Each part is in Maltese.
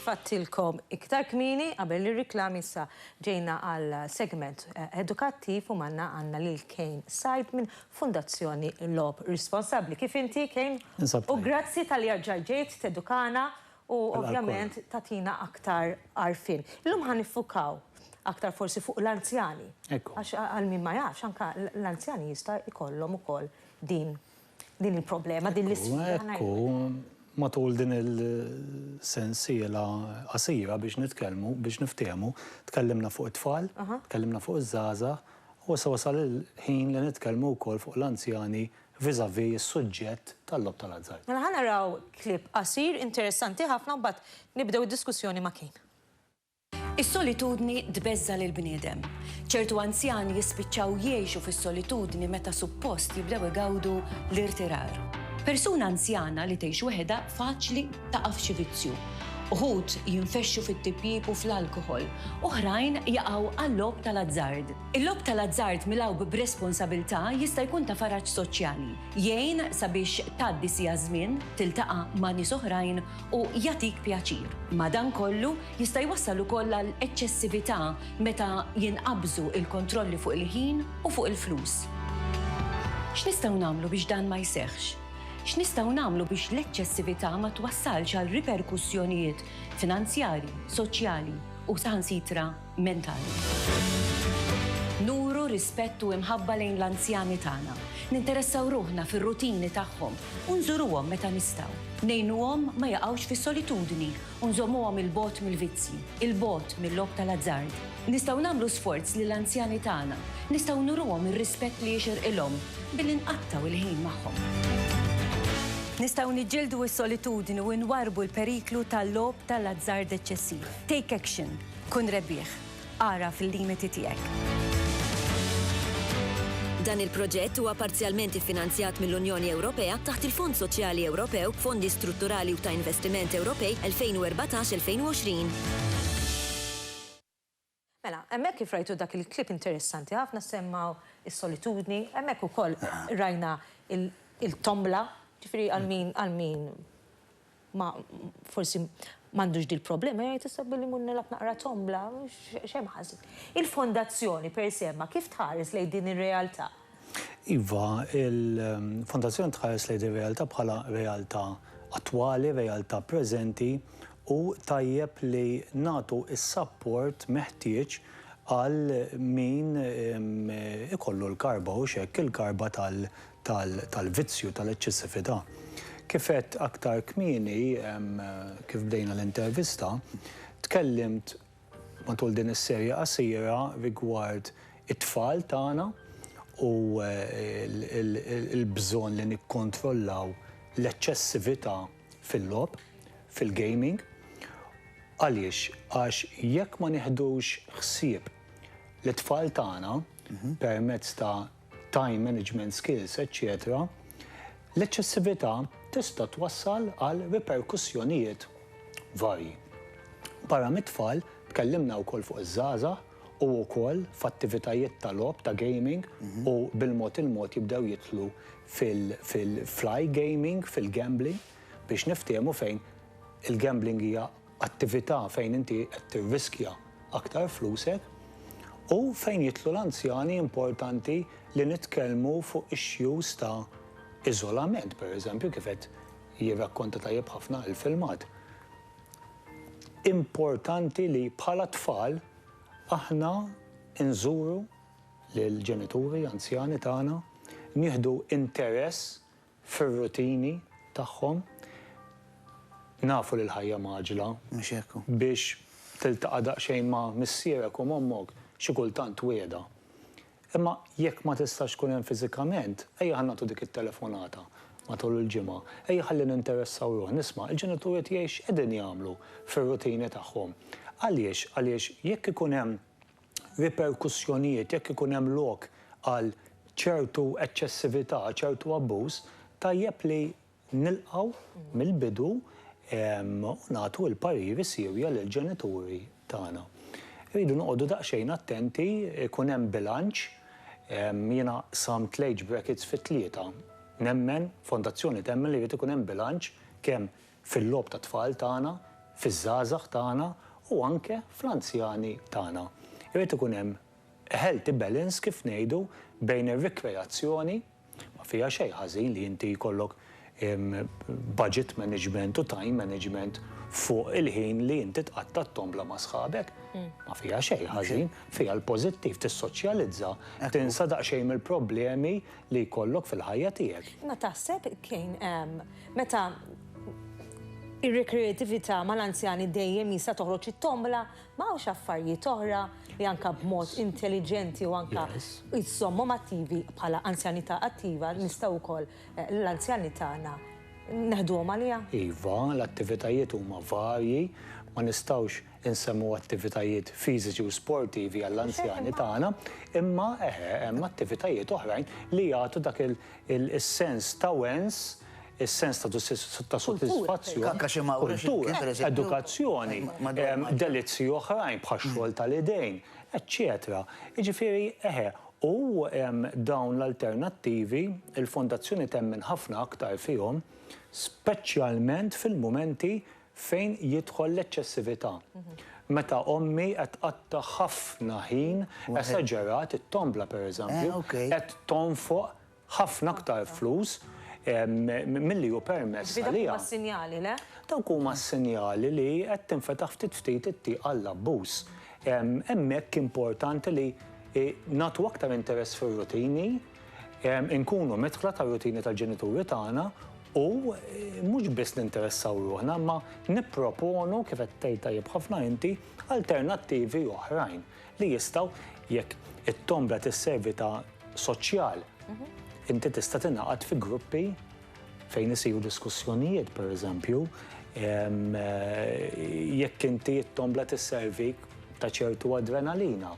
kif għattilkom iktar kmini qabel ir-riklami issa ġejna għal segment edukattiv u manna għandna lil Kane Said minn Fundazzjoni Lob Responsabbli. Kif inti, Kane? U grazzi tal-li ġejt tedukana u ovvjament tatina aktar għarfien. Illum ħanifukaw aktar forsi fuq l-anzjani. Għax għal min ma jafx anka l-anzjani jista' jkollhom ukoll din il-problema, din l-isfida. Matul din il-sensiela qasira biex nitkellmu, biex niftehmu, tkellimna fuq it-tfal, tkellimna fuq iż-żgħażagħ u wasal il-ħin li nitkellmu wkoll fuq l-anzjani viżavi s-suġġett tal-lob tal-azzar. Mela ħa naraw klip qasir interessanti ħafna mbagħad nibdew id-diskussjoni ma' Kane. Is-solitudni tbeżża lil bniedem. ċertu anzjani jispiċċaw jgħixu fis-solitudni meta suppost jibdew igawdu l-irtirar. Persuna anzjana li tgħix weħeda faċli taqa' f'xi vizzju. Uħud jinfexxu fit-tipjib u fl-alkoħol, oħrajn jaqgħu għall-lob tal-azzard. Il-lob tal-azzard milgħu b'responsabbiltà jista' jkun ta' faraġġ soċjali, jgħin sabiex tgħaddi sija żmien tiltaqa' ma' nies oħrajn u jagħtik pjaċir. Madankollu jista' jwassal ukoll għal eċċessività meta jinqabżu il-kontrolli fuq il-ħin u fuq il-flus. X'nistgħu nagħmlu biex dan ma jseħħx? X'nistgħu nagħmlu biex l-eċċessività ma twassalx għal riperkussjonijiet finanzjarji, soċjali u saħansitra mentali. Nuru rispettu imħabba lejn l-anzjani tagħna. Ninteressaw ruħna fir-rutini tagħhom u nżuruhom meta nistgħu. Ngħinuhom ma jaqgħux fis-solitudni u nżommuhom il-bogħod mill-vizzi, il-bogħod mill-lob tal-azzard. Nistgħu nagħmlu sforz lill-anzjani tagħna, nistgħu nuruhom ir-rispett li jixirqilhom billi nqattaw il-ħin magħhom. Nistgħu niġġieldu s-solitudni u nwarbu l-periklu tal-lob tal-azzard eċċessiv. Take action, kun rebbieħ, ara fil-limiti tiegħek. Dan il-proġett huwa parzjalment iffinanzjat mill-Unjoni Ewropea taħt il-Fond Soċjali Ewropew, Fondi Strutturali u ta' Investiment Ewropej 2014-2020. Mela, hemmhekk kif rajtu dak il-klip interessanti ħafna semmaw is-solitudni, hemmhekk ukoll rajna il-tombla. Ġifiri għal-min ma forsi m'għandux dil problema jgħid issa billi mun nilab naqra tombla, xemm ħażin. Il-fondazzjoni per semma kif tħares lejn din ir-realtà? Iva, il-fondazzjoni tħares lejn ir-realtà bħala realtà attwali, realtà preżenti u tajjeb li nagħtu is-support meħtieġ għal min ikollu l-karba u xekk il-karba tal-vizzju, tal-eċċessività. Kifet aktar kmieni, kif bdejna l-intervista, tkellimt matul din is-serja qasira rigward it-tfal tagħna u l-bżonn li nikkontrollaw l-eċċessività fil-lob, fil-gaming. Għaliex, għax jekk ma nieħdux ħsieb l-tfal tagħna permezz ta' time management skills, etc., l-eċċessività tista' twassal għal riperkussjonijiet varji. Barra mit-tfal tkellimna wkoll fuq iż-żgħażagħ u wkoll f'attivitajiet ta' logħob ta' gaming u bil-mod il-mod jibdew jidħlu fil-fly gaming, fil-gambling biex niftehmu fejn il-gambling hija attività fejn inti qed tirriskja aktar flusek u fejn jitlu l-anzjani importanti li nitkellmu fuq issues ta' iżolament, pereżempju, kif qed jirrakkonta tajjeb ħafna il-filmat. Importanti li bħala tfal aħna nżuru lill-ġenituri anzjani tagħna, nieħdu interess fir-rutini tagħhom, nafu li l-ħajja maġla biex tiltaqa' daqsxejn ma' missierek u mommok xi kultant wiegħda. Imma jekk ma tistax tkun hemm fiżikament, ejja ħannagħtu dik it-telefonata matul il-ġimgħa, ejja ħalli ninteressaw ruħ nisma' il-ġenituri tiegħi x'qegħdin jagħmlu fir-rutini tagħhom. Għaliex jekk ikun hemm riperkussjonijiet, jekk ikun hemm lok għal ċertu eċċessività, ċertu abbuż, tajjeb li nilqgħu mill-bidu nagħtu l-pariri sirja lill-ġenituri tagħna. Rridu noqogħdu daqsxejn attenti, ikun hemm bilanċ, jiena samt l-age brackets fit-tlieta. Nemmen, fondazzjoni temmen li jrid ikun hemm bilanċ kemm fil-lob ta' tfal tagħna, fiż-żgħażagħ tagħna u anke fl-anzjani tagħna. Irid ikun hemm healthy balance kif ngħidu bejn ir-rikreazzjoni ma fiha xejn ħażin li inti jkollok budget management u time management fuq il-ħin li inti tqatta t-tombla ma' sħabek. Ma fiha xejn ħażin, fiha l-pożittiv tissoċjalizza, tinsa daqsxejn mill-problemi li jkollok fil-ħajja tiegħek. Ma taħseb kien meta ir-rekreatività mal-anzjani dejjem jista' toħroġ it-tombla m'hawnx affarijiet oħra li anke b'mod intelligenti u anke jsommhom attivi bħala anzjanità attiva nistgħu wkoll l-anzjani tagħna neħduhom għaliha? Iva, l-attivitajiet huma varji, ma nistgħux insemmu attivitajiet fiżiċi u sportivi għall-anzjani tagħna, imma hemm attivitajiet oħrajn li jagħtu dak il-sens ta' wens, is-sens ta' soddisfazzjoni, kultura, edukazzjoni, delizzi oħrajn bħal xogħol tal-idejn, eċċetera. Jiġifieri u dawn l-alternattivi il-Fondazzjoni temmen ħafna aktar fihom, speċjalment fil-mumenti fejn jidħol l-eċċessività. Meta ommi qed tqatta ħafna ħin esaġerat it-tombla pereżempju, qed tonfoq ħafna aktar flus milli hu permess għalija. Dawk huma sinjali, le? Dawk huma sinjali li qed tinfetaħ ftit it-tieq għall-abbuż. Hemmhekk importanti li nagħtu aktar interess fir-rutini, nkunu medħla tar-rutini tal-ġenituri tagħna u mhux biss ninteressaw ruħna, ma nipproponu kif qed tgħid tajjeb ħafna inti alternattivi oħrajn li jistgħu jekk it-tombla tisservi ta' soċjal. Inti tista' tingħaqad fi gruppi fejn isiru diskussjonijiet pereżempju, jekk inti t-tombla tisservik ta' ċertu adrenalina.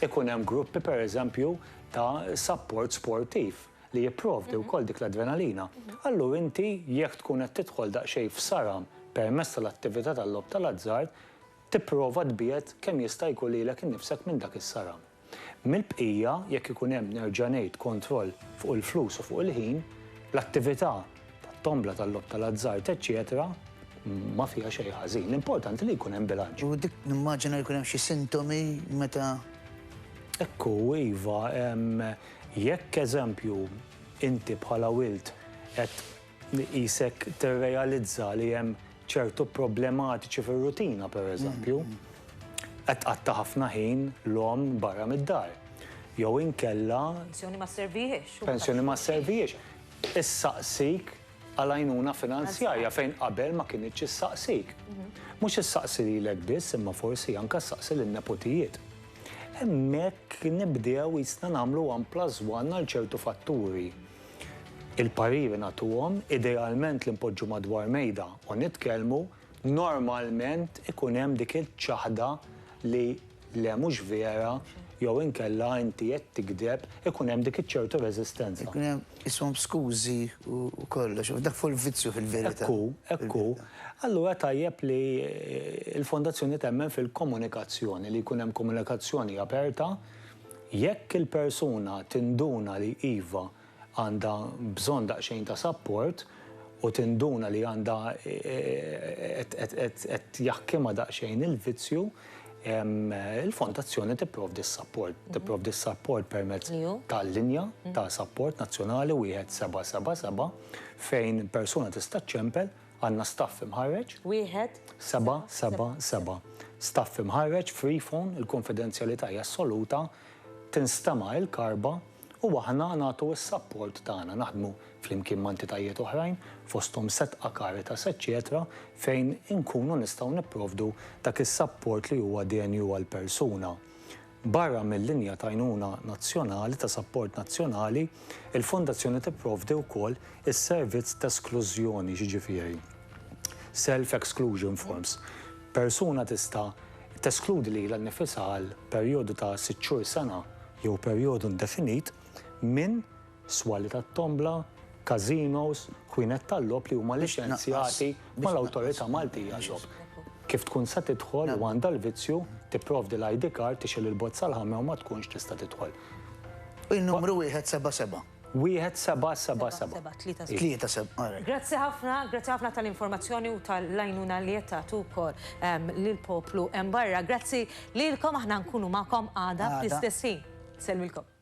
Ikun hemm gruppi pereżempju ta' support sportiv li jipprovdi wkoll dik l-adrenalina. Allura inti jekk tkun qed tidħol daqsxejn f'saram permezz tal-attività tal-lob tal-azzard, tipprova tbiegħed kemm jista' jkun lilek innifsek minn dak is-saram. Mill-bqija, jekk ikun hemm nerġa' ngħid kontroll fuq il-flus u fuq il-ħin, l-attività tat-tombla tal-lob tal-azzard, eċċetera, ma fiha xejn ħażin. L-importanti li jkun hemm bilanċ. U dik nimmaġina jkun hemm xi sintomi meta. Ekku, iva, jekk eżempju inti bħala wilt qed isek tirrealizza li hemm ċertu problematiċi fir-rutina pereżempju, qed tqatta ħafna ħin l-om barra mid-dar. Jew inkella Pensjoni ma servihiex. pensjoni ma servihiex. Issaqsik għal għajnuna finanzjarja fejn qabel ma kienx issaqsik. Mhux issaqsi lilek biss, imma forsi anke ssaqsi lin-nepotijiet. Hemmhekk nibdew jisna nagħmlu 1+1 għal ċertu fatturi. Il-pariri nagħtuhom idealment li npoġġu madwar mejda u nitkellmu normalment ikun hemm dik il-ċaħda li le mhux vera jew inkella inti qed tikdeb ikun hemm dik iċ-ċertu reżistenza. Ikun hemm ishom skużi u kollox, dak fuq il-vizzju fil-verità. Ekku. Allura tajjeb li l-Fondazzjoni temmen fil-komunikazzjoni, li jkun hemm komunikazzjoni aperta, jekk il-persuna tinduna li iva għandha bżonn daqsxejn ta' support u tinduna li għandha qed jaħkimha daqsxejn il-vizzju, il-Fondazzjoni tipprovdi s-support. Tipprovdi s-support permezz tal-linja ta' support nazzjonali 1777 fejn persuna tista' ċempel għandna staff imħarreġ. 1777. Staff imħarreġ, free phone, il-konfidenzjalità hija assoluta, tinstema' il-karba u aħna nagħtu s-support tagħna naħdmu flimkien ma' entitajiet oħrajn fosthom setqa' Caritas eċċetera fejn inkunu nistgħu nipprovdu dak is-support li huwa DNU għall-persuna. Barra mill-linja ta' għajnuna nazzjonali ta' support nazzjonali, il-Fondazzjoni tipprovdi wkoll is-servizz ta' esklużjoni ġifieri. Self-exclusion forms. Persuna tista' teskludi lilha nnifisha għal perjodu ta' 6 xhur sena jew perjodu indefinit minn swali tat-tombla, kazinos, kwinet tal-lob li huma liċenzjati mal-Awtorità Maltija għal-lob. Kif tkun sa tidħol u għandha l-vizzju, tipprovdi l-ID card, tixel il-bozza l-ħamme u ma tkunx tista' tidħol. U n-numru 177. 1777. 3-7. Grazzi ħafna tal-informazzjoni u tal-lajnuna li jettatu kol l-poplu barra. Grazzi li l-kom aħna nkunu ma'kom għada fl-istessin. Selmilkom.